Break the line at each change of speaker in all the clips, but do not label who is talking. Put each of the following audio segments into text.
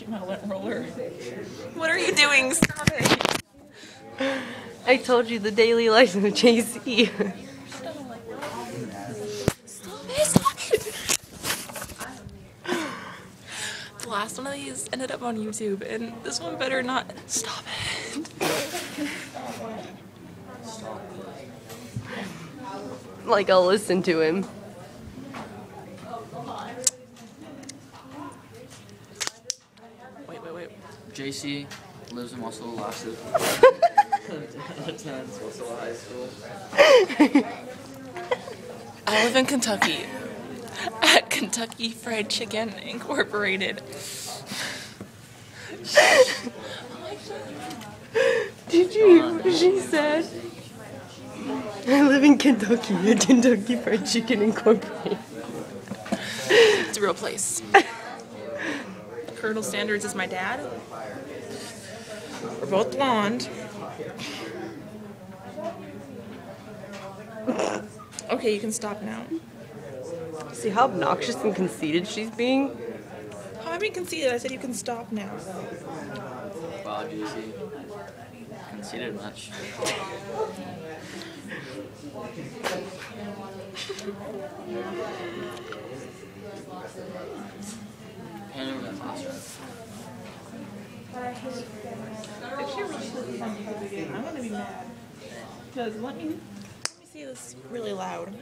Marshmallow roller. What are you doing? Stop it.
I told you the daily life of JC.
Stop it. The last one of these ended up on YouTube, and this one better not. Stop it.
Like, I'll listen to him.
Wait.
JC lives in Wasilla, Alaska. Attends Wasilla High School.
I live in Kentucky. At Kentucky Fried Chicken Incorporated.
Did you hear what she said? I live in Kentucky at Kentucky Fried Chicken Incorporated.
It's a real place. Colonel Sanders is my dad. We're both blonde. Okay, you can stop now.
See how obnoxious and conceited she's being?
How am I being conceited? I said you can stop now.
Wow, JC. Conceited much. Hand over that classroom.
If she really puts this on YouTube again, I'm gonna be mad. Because let me see this really loud.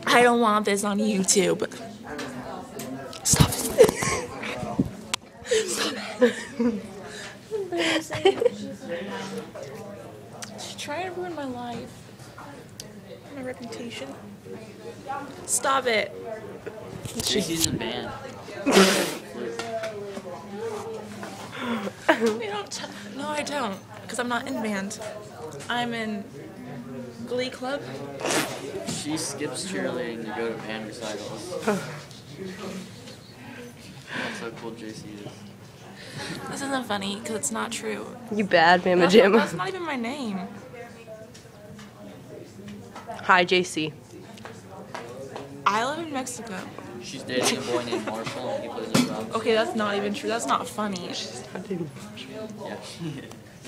I don't want this on YouTube. Stop it. Stop it. She's trying to ruin my life. My reputation. Stop it.
JC's in band.
No, I don't. Because I'm not in band. I'm in Glee Club.
She skips cheerleading to go to band recitals. That's how cool JC is.
This isn't funny because it's not true.
You bad, Mama Jamma.
That's not even my name.
Hi, JC.
I live in Mexico.
She's dating a boy named Marshall and he plays a drum.
Okay, that's not even true. That's not funny.
Yeah.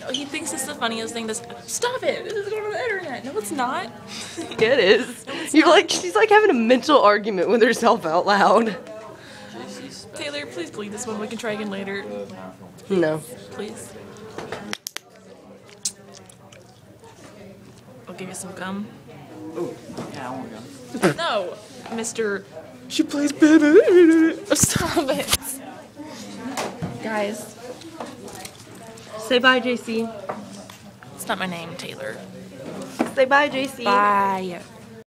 No, he thinks it's the funniest thing. Stop it! This is going on the internet. No, it's not.
Yeah, it is. You're like, she's like having a mental argument with herself out loud.
Taylor, please delete this one. We can try again later.
No.
Please. I'll give you some gum.
Oh, yeah, I want gum.
No, Mr. She plays baby. Stop it. Guys.
Say bye, JC.
It's not my name, Taylor.
Say bye, JC.
Bye.